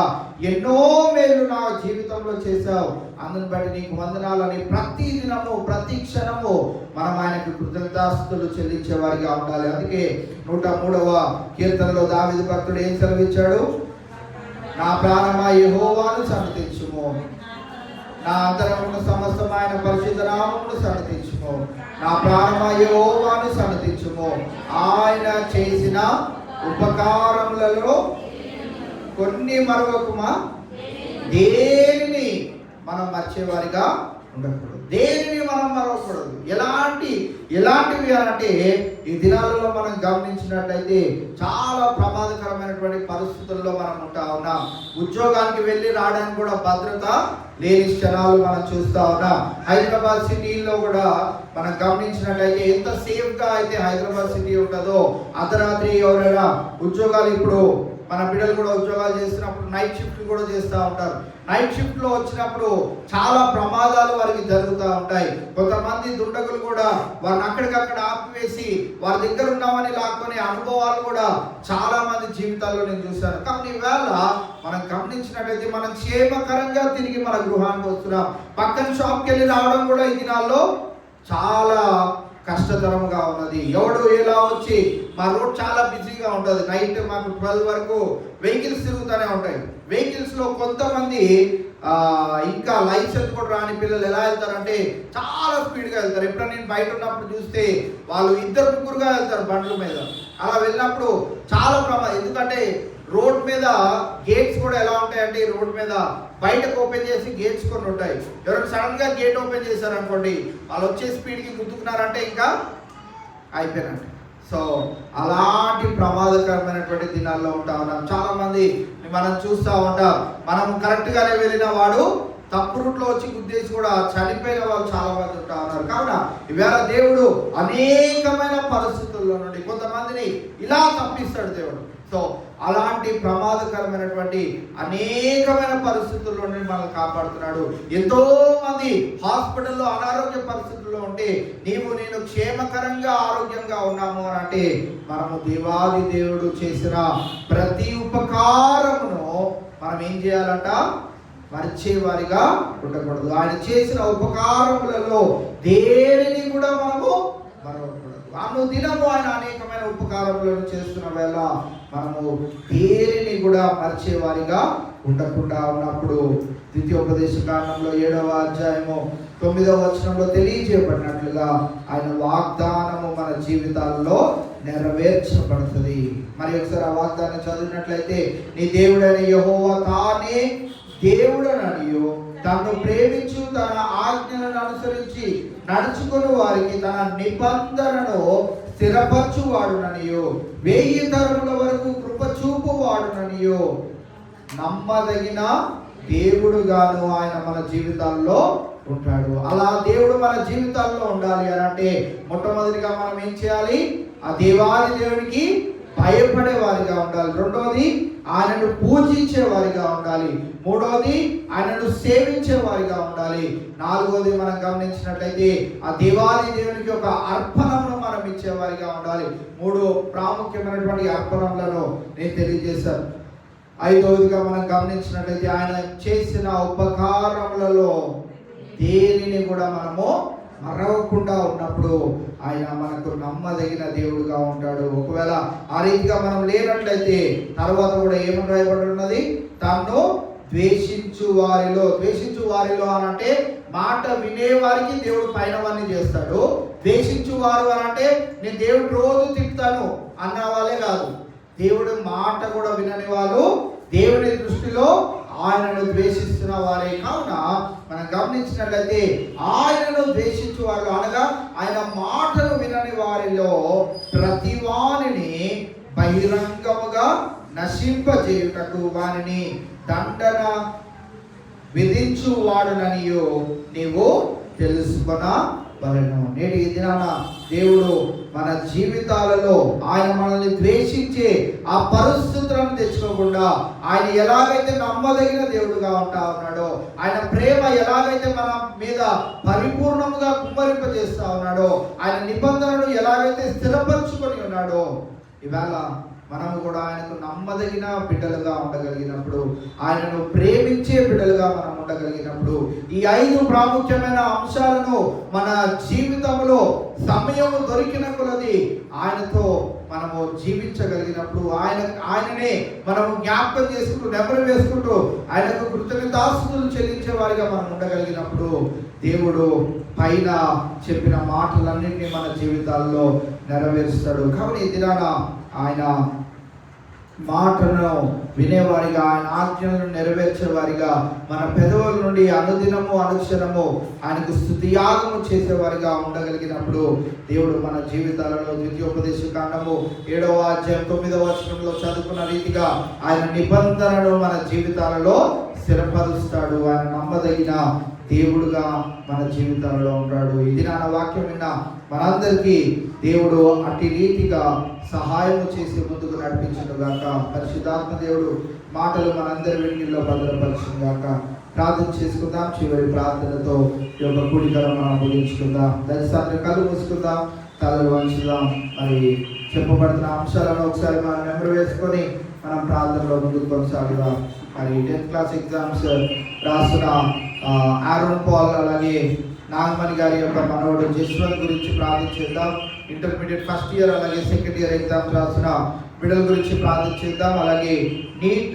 ఎన్నో మేలు నా జీవితంలో చేశావు, అందుని బట్టి నీకు వందనాలని ప్రతి దినము ప్రతి క్షణము మనం ఆయనకు కృతజ్ఞతాస్తుతులు చెల్లించే వారిగా ఉండాలి. అందుకే 103వ కీర్తనలో దావీదు భక్తుడు ఏం సెలవిచ్చాడు? నా ప్రాణమా యెహోవాను సన్నతించుము, నా అంతరంగమున సమస్తం ఆయన పరిశుద్ధ నామమును సన్నతించుము. నా ప్రాణమా యెహోవాను సన్నతించుము, ఆయన చేసిన ఉపకారములలో కొన్ని మరొకమా, దేనిని మనం మర్చేవారిగా ఉండకూడదు. దేనిని మనం మరవకూడదు. ఎలాంటివి అంటే ఈ దినాలలో మనం గమనించినట్లయితే చాలా ప్రమాదకరమైనటువంటి పరిస్థితుల్లో మనం ఉంటా ఉన్నాం. ఉద్యోగానికి వెళ్ళి రావడానికి కూడా భద్రత లేని క్షణాలు మనం చూస్తా ఉన్నాం. హైదరాబాద్ సిటీలో కూడా మనం గమనించినట్లయితే ఎంత సేఫ్గా అయితే హైదరాబాద్ సిటీ ఉంటుందో, అర్ధరాత్రి ఎవరైనా ఉద్యోగాలు, ఇప్పుడు మన బిడ్డలు కూడా ఉద్యోగాలు చేస్తున్నప్పుడు నైట్ షిఫ్ట్ కూడా చేస్తూ ఉంటారు. నైట్ షిఫ్ట్లో వచ్చినప్పుడు చాలా ప్రమాదాలు వారికి జరుగుతూ ఉంటాయి. కొంతమంది దుండగులు కూడా వారిని అక్కడికక్కడ ఆపివేసి వారి దగ్గర ఉన్నామని లాక్కునే అనుభవాలు కూడా చాలా మంది జీవితాల్లో నేను చూశాను. కానీ ఈవేళ మనం గమనించినట్లయితే మనం క్షేమకరంగా తిరిగి మన గృహానికి వస్తున్నాం. పక్కన షాప్కి వెళ్ళి రావడం కూడా ఈ దినాల్లో చాలా కష్టతరంగా ఉన్నది. ఎవడు ఎలా వచ్చి, మా రోడ్ చాలా బిజీగా ఉంటుంది. నైట్ మాకు 12 వరకు వెహికల్స్ తిరుగుతూనే ఉంటాయి. వెహికల్స్లో కొంతమంది ఇంకా లైసెన్స్ కూడా రాని పిల్లలు ఎలా వెళ్తారంటే చాలా స్పీడ్గా వెళ్తారు. ఎప్పుడైనా నేను బయట ఉన్నప్పుడు చూస్తే వాళ్ళు 2-3గా వెళ్తారు బండ్ల మీద. అలా వెళ్ళినప్పుడు చాలా ప్రమాదం. ఎందుకంటే రోడ్ మీద గేట్స్ కూడా ఎలా ఉంటాయంటే, రోడ్ మీద బయటకు ఓపెన్ చేసి గేట్స్ కొన్ని ఉంటాయి. ఎవరైనా సడన్గా గేట్ ఓపెన్ చేశారనుకోండి, వాళ్ళు వచ్చే స్పీడ్కి గుద్దుకున్నారంటే ఇంకా అయిపోయినట్టు. సో అలాంటి ప్రమాదకరమైనటువంటి దినాల్లో ఉంటా ఉన్నాం. చాలా మంది మనం చూస్తూ ఉంటాం, మనం కరెక్ట్గానే వెళ్ళిన వాడు తప్పు రూట్లో వచ్చి గుద్దేసి కూడా చనిపోయిన వాళ్ళు చాలా మంది ఉంటా ఉన్నారు. కావున ఈవేళ దేవుడు అనేకమైన పరిస్థితుల్లో నుండి కొంతమందిని ఇలా తప్పిస్తాడు దేవుడు. సో అలాంటి ప్రమాదకరమైనటువంటి అనేకమైన పరిస్థితుల్లో నుండి మనల్ని కాపాడుతున్నాడు. ఎంతో మంది హాస్పిటల్లో అనారోగ్య పరిస్థితుల్లో ఉంటే నేను క్షేమకరంగా ఆరోగ్యంగా ఉన్నాము అని అంటే మనము దేవాది దేవుడు చేసిన ప్రతి ఉపకారమును మనం ఏం చేయాలంట? మరిచేవారిగా ఉండకూడదు. ఆయన చేసిన ఉపకారములలో దేనిని కూడా మనము మరవకూడదు. దినము ఆయన అనేకమైన ఉపకారములను చేస్తున్న వేళ మనము దేనిని కూడా మరిచేవారిగా ఉండకుండా ఉన్నప్పుడు ద్వితీయోపదేశకాండంలో 7వ అధ్యాయము 9వ వచనంలో తెలియజేయబడినట్లుగా ఆయన వాగ్దానము మన జీవితాల్లో నెరవేర్చబడుతుంది. మరి ఒకసారి ఆ వాగ్దానం చదివినట్లయితే, నీ దేవుడైన యెహోవా తానే దేవుడననియు తనను ప్రేమించు తన ఆజ్ఞలను అనుసరించి నడుచుకుని వారికి తన నిబంధనను స్థిరపరచువాడుననియు 1000 తరముల వరకు కృప చూపువాడుననియు నమ్మదగిన దేవుడుగాను ఆయన మన జీవితాల్లో ఉంటాడు. అలా దేవుడు మన జీవితాల్లో ఉండాలి అని అంటే మొట్టమొదటిగా మనం ఏం చేయాలి? ఆ దేవాది దేవునికి భయపడే వారిగా ఉండాలి. రెండవది ఆయనను పూజించే వారిగా ఉండాలి. మూడవది ఆయనను సేవించే వారిగా ఉండాలి. నాలుగవది మనం గమనించినట్లయితే ఆ దేవాది దేవునికి ఒక అర్పణను మనం ఇచ్చేవారిగా ఉండాలి. 3 ప్రాముఖ్యమైనటువంటి అర్పణలను నేను తెలియజేశాను. 5వదిగా మనం గమనించినట్లయితే ఆయన చేసిన ఉపకారములలో దేనిని కూడా మనము మరవకుండా ఉన్నప్పుడు ఆయన మనకు నమ్మదగిన దేవుడుగా ఉంటాడు. ఒకవేళ ఆ రీతిగా మనం లేనట్లయితే తర్వాత కూడా ఏమని రాయబడి ఉన్నది? తను ద్వేషించు వారిలో అనంటే మాట వినేవారికి దేవుడు పైనవన్నీ చేస్తాడు. ద్వేషించు వారు అనంటే నేను దేవుడు రోజు తిప్పుతాను అన్న వాళ్ళే కాదు, దేవుడు మాట కూడా వినని వాళ్ళు దేవుని దృష్టిలో ఆయనను ద్వేషిస్తున్న వారే. కావున మనం గమనించినట్లయితే ఆయనను ద్వేషించు వారు అనగా ఆయన మాటను వినని వారిలో ప్రతి వారిని బహిరంగముగా నశింపజేయుటకు వారిని దండన విధించు వాడుననియో నీవు తెలుసుకొనవలెను. నేటి ఈ దినాన దేవుడు మన జీవితాలలో ఆయన మనల్ని ద్వేషించే ఆ పరిస్థితులను తెచ్చుకోకుండా ఆయన ఎలాగైతే నమ్మదగిన దేవుడుగా ఉంటా ఉన్నాడో, ఆయన ప్రేమ ఎలాగైతే మన మీద పరిపూర్ణముగా కుమ్మరింపజేస్తా ఉన్నాడో, ఆయన నిబంధనను ఎలాగైతే స్థిరపరచుకొని ఉన్నాడో, ఇవాళ మనము కూడా ఆయనకు నమ్మదగిన బిడ్డలుగా ఉండగలిగినప్పుడు, ఆయనను ప్రేమించే బిడ్డలుగా మనం ఉండగలిగినప్పుడు, ఈ 5 ప్రాముఖ్యమైన అంశాలను మన జీవితంలో సమయం దొరికిన కొలది ఆయనతో మనము జీవించగలిగినప్పుడు, ఆయననే మనము జ్ఞాపకం చేసుకుంటూ నెమరు వేసుకుంటూ ఆయనకు కృతజ్ఞతాస్తుతులు చెల్లించే వారిగా మనం ఉండగలిగినప్పుడు దేవుడు పైన చెప్పిన మాటలన్నింటినీ మన జీవితాల్లో నెరవేరుస్తాడు. కాబట్టి ఈ దినాన ఆయన మాటను వినేవారిగా, ఆయన ఆజ్ఞలను నెరవేర్చేవారిగా, మన పెదవుల నుండి అనుదినము అనుక్షణము ఆయనకు స్తుతియాగము చేసేవారిగా ఉండగలిగినప్పుడు దేవుడు మన జీవితాలలో ద్వితీయోపదేశ కాండము 7వ అధ్యాయం 9వ వచనంలో చదువుకున్న రీతిగా ఆయన నిబంధనను మన జీవితాలలో స్థిరపరుస్తాడు. ఆయన నమ్మదగిన దేవుడుగా మన జీవితాలలో ఉంటాడు. ఇది నా వాక్యం విన్న మనందరికీ దేవుడు అట్టి రీతిగా సహాయం చేసి ముందుకు నడిపించను గాక. పరిశుద్ధాత్మ దేవుడు మాటలు మనందరి వెన్నిలో భద్రపరచును గాక. ప్రార్థన చేసుకుందాం. చివరి ప్రార్థనతో ఈ యొక్క కూడికను మనం ముగించుకుందాం. దయచేసి కళ్ళు మూసుకుందాం, తలలు వంచుదాం. మరి చెప్పబడుతున్న అంశాలను ఒకసారి మనం నెంబర్ వేసుకొని మనం ప్రార్థనలో ముందుకు కొనసాగుదాం. మరి 10th క్లాస్ ఎగ్జామ్స్ రాసిన ఆరోన్ పాల్, అలాగే నాగమణి గారి యొక్క మనవడు జశ్వంత్ గురించి ప్రార్థించేద్దాం. ఇంటర్మీడియట్ ఫస్ట్ ఇయర్ అలాగే సెకండ్ ఇయర్ ఎగ్జామ్స్ రాసిన బిడ్డల గురించి ప్రార్థించేద్దాం. అలాగే నీట్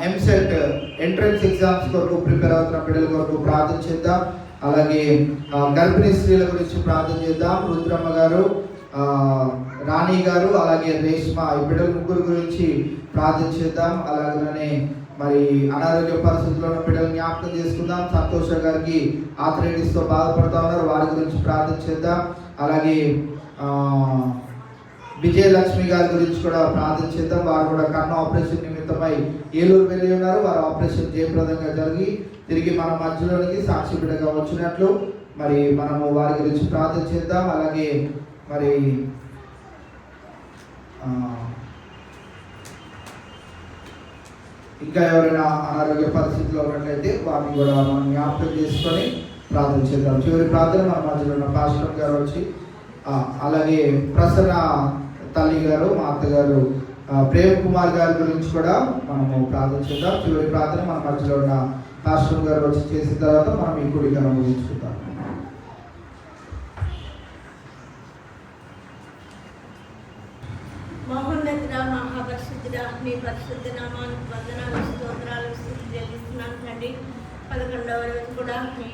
ఎంసెట్ ఎంట్రన్స్ ఎగ్జామ్స్ కొరకు ప్రిపేర్ అవుతున్న బిడ్డల కొరకు ప్రార్థన చేద్దాం. అలాగే గర్భిణీ స్త్రీల గురించి ప్రార్థన చేద్దాం. రుద్రమ్మ గారు, రాణి గారు, అలాగే రేష్మ, ఈ బిడ్డల ముగ్గురు గురించి ప్రార్థన చేద్దాం. అలాగనే మరి అనారోగ్య పరిస్థితుల్లో ఉన్న బిడ్డలు జ్ఞాపకం చేసుకుందాం. సంతోష గారికి ఆర్థరైటిస్తో బాధపడుతూ ఉన్నారు, వారి గురించి ప్రార్థన చేద్దాం. అలాగే విజయలక్ష్మి గారి గురించి కూడా ప్రార్థన చేద్దాం. వారు కూడా కన్ను ఆపరేషన్ నిమిత్తమై ఏలూరు వెళ్ళి ఉన్నారు. వారు ఆపరేషన్ జయప్రదంగా జరిగి తిరిగి మన మధ్యలోనికి సాక్షి బిడ్డగా వచ్చినట్లు మరి మనము వారి గురించి ప్రార్థన చేద్దాం. అలాగే మరి ఇంకా ఎవరైనా అనారోగ్య పరిస్థితిలో ఉన్నట్లయితే వారిని కూడా మనం జ్ఞాపకం చేసుకొని ప్రార్థన చేద్దాం. చివరి ప్రార్థన మన మధ్యలో ఉన్న పాస్టర్ గారు వచ్చి, అలాగే ప్రసన్న తల్లి గారు, మా అత్తగారు ప్రేమ్ కుమార్ గారి గురించి కూడా మనము ప్రార్థన చేద్దాం. చివరి ప్రార్థన మన మధ్యలో ఉన్న పాస్టర్ గారు వచ్చి చేసిన తర్వాత మనం ఈ కూడికను ముగించుకుందాం. మహోన్నతుడా, మహాపరిశుద్ధుడా, మీ పరిశుద్ధ నామానికి వందనాలు, స్తోత్రాలు, స్తుతులు చెల్లిస్తున్నాను తండ్రి. 11వ రోజు కూడా మీ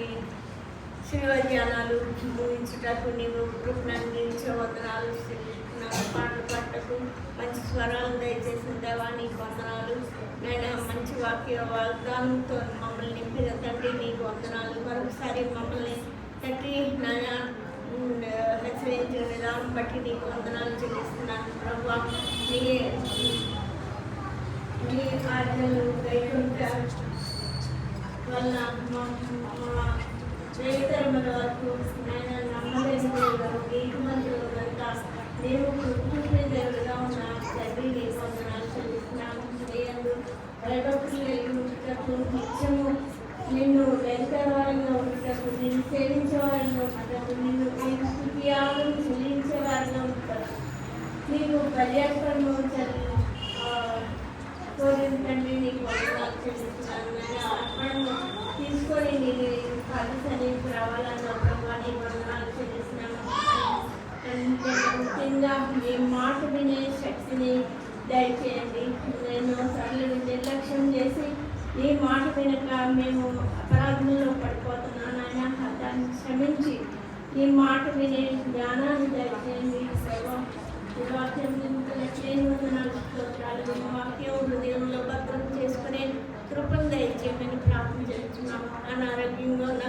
శిలువ ధ్యానాలు ముగించుటకు నీవు కృపను అందించే వందనాలు చెల్లిస్తున్నాను. పాటలు పాటకు మంచి స్వరాలు దయచేసిన దేవా నీకు వందనాలు. నేను మంచి వాక్య వాగ్దానంతో మమ్మల్ని నింపిన తండ్రి నీకు వందనాలు. మరొకసారి మమ్మల్ని తండ్రి నాయన హెచ్చరించిన విధానం బట్టి నీకు వందనాలు చెల్లిస్తున్నాను ప్రభువా. నీ ఆజ్ఞలు గైకొంట వల్ల మా శ్రేయతరముల వరకు నేను నమ్మలేని దేవుడు, నీకు మందులు కనుక నేను కృష్ణ దేవుడుగా ఉన్న తండ్రి నీకు వందనాలు చెల్లిస్తున్నాను. నేను భయభక్తులు ఉంటుటకు, నిత్యము నిన్ను వెంటవారంగా ఉంటుటకు, నిన్ను సేవించే వారిగా ఉంటుటకు, నిన్ను స్థుతియాగం చెల్లించే వారిగా ఉంటుటకు, నీకు పర్యాటకము కోరిన తండ్రి నీకు వందనాలు చెల్లిస్తున్నాను. నేను అర్పణను తీసుకొని నేను పరిసరికి రావాలన్న ప్రభావ నీకు వందనాలు చెల్లిస్తున్నాను. ముఖ్యంగా మీ మాట వినే శక్తిని దయచేయండి. నేను సర్లు నిర్లక్ష్యం చేసి నీ మాట వినక మేము అపరాధంలో పడిపోతున్నాను. ఆయన దాన్ని క్షమించి నీ మాట వినే జ్ఞానాన్ని దయచేయండి. వాక్యం స్తోత్రాలు. వాక్యం హృదయంలో భద్రం చేసుకునే కృపను దయచేయమని ప్రార్థన చేస్తున్నాము. అనారోగ్యంగా ఉన్న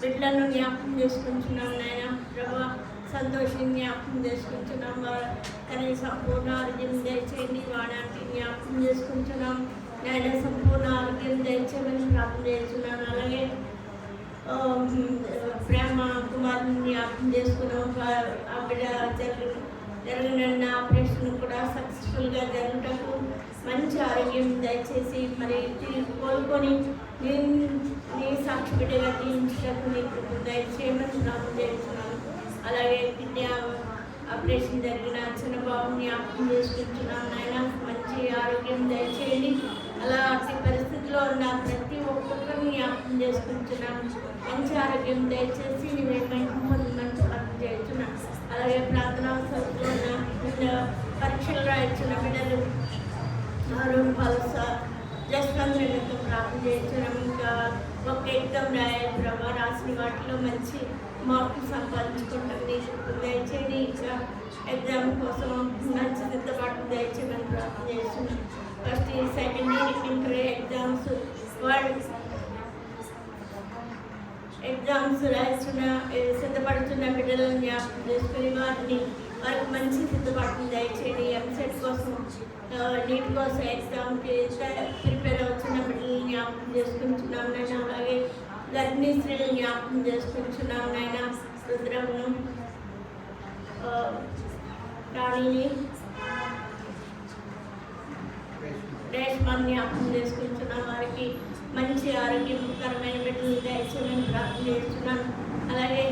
బిడ్డలను జ్ఞాపకం చేసుకుంటున్నాం నాయన ప్రభా. సంతోషం జ్ఞాపకం చేసుకుంటున్నాం. కానీ సంపూర్ణ ఆరోగ్యం దయచేయండి. వాడానికి జ్ఞాపకం చేసుకుంటున్నాం నాయన. సంపూర్ణ ఆరోగ్యం దయచేయమని ప్రార్థన చేస్తున్నాను. అలాగే ప్రేమ కుమారుని జ్ఞాపకం చేసుకున్నాం. ఆ బిడ్డ జరిగిన ఆపరేషన్ కూడా సక్సెస్ఫుల్గా జరుగుటకు మంచి ఆరోగ్యం దయచేసి మరి తిరిగి కోలుకొని నీ సాక్షి బిడ్డగా జీవించటకు నీకు దయచేయమని ప్రార్థన చేస్తున్నాను. అలాగే కిడ్నీ ఆపరేషన్ జరిగిన చిన్నబాబుని జ్ఞాపకం చేసుకుంటున్నాను నాయన. మంచి ఆరోగ్యం దయచేయండి. అలా అట్టి పరిస్థితిలో ఉన్న ప్రతి ఒక్కొక్కరిని జ్ఞాపకం చేసుకుంటున్నాను. మంచి ఆరోగ్యం దయచేసి నువ్వేమని ప్రార్థన చేస్తున్నాను. అలాగే ప్రార్థనా సభలో ఉన్న పరీక్షలు రాయించిన బిడ్డలు ఆరోగ్య జస్వంత్ ప్రార్థన చేస్తున్నాం. ఇంకా ఒక ఎగ్జామ్ రాయాలి ప్రభావ రాసి రాసిన వాటిలో మంచి మార్కులు సంపాదించుకుంటాం. నీకు దయచేయండి. ఇంకా ఎగ్జామ్ కోసం మంచి సిద్ధపాటు దయచేయమని ప్రార్థన చేస్తున్నాం. First year, second year, inter exams రాస్తున్న సిద్ధపడుతున్న బిడ్డలను జ్ఞాపకం చేసుకుని వారికి మంచి సిద్ధపాటును దయచేయండి. ఎంసెట్ కోసం, నీట్ కోసం ఎగ్జామ్కి ప్రిపేర్ అవుతున్న బిడ్డలను జ్ఞాపకం చేసుకుంటున్నాం నాయన. అలాగే గర్భిణీ స్త్రీలను జ్ఞాపకం చేసుకుంటున్నాం నాయన. రుద్రమును, రాణిని, రేష్మాన్ని జ్ఞాపకం చేసుకుంటున్నాం. వారికి మంచి ఆరోగ్యకరమైన బిడ్డలు దయచేయమని ప్రార్థన చేస్తున్నాను. అలాగే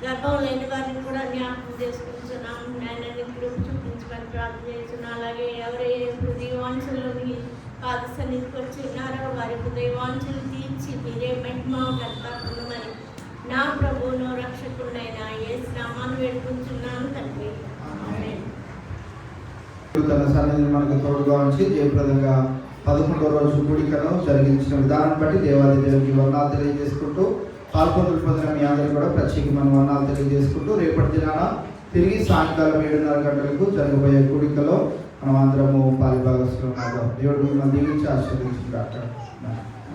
గర్భం లేని వారిని కూడా జ్ఞాపకం చేసుకుంటున్నాం. నేను ఇప్పుడు చూపించమని ప్రార్థన చేస్తున్నాను. అలాగే ఎవరైతే హృదయవాంఛల్లో మీ పాద సన్నిధికి వచ్చి ఉన్నారో వారి హృదయవాంఛలు తీర్చి మీరే మహిమ ఘనత పొందమని నా ప్రభువును రక్షకుడైన యేసు నామాన్ని వేడుకుంటున్నాను తండ్రి. ఆమేన్. తన సన్నిధిని మనకు తోడుగా ఉంచి జయప్రదంగా 11వ రోజు కూడికను జరిగించిన విధానం బట్టి దేవాది దేవునికి వందనాలు తెలియజేసుకుంటూ పాల్పొందులు పొందిన మీ అందరికీ కూడా ప్రత్యేకమైన వందనాలు తెలియజేసుకుంటూ రేపటి దినాన తిరిగి సాయంకాలం 7:30 గంటలకు జరగబోయే కూడికలో మనం అందరము పాలిభాగస్తులు ఉన్నాం. దేవుడు మిమ్మల్ని దీవించి ఆశీర్వదించుగాక.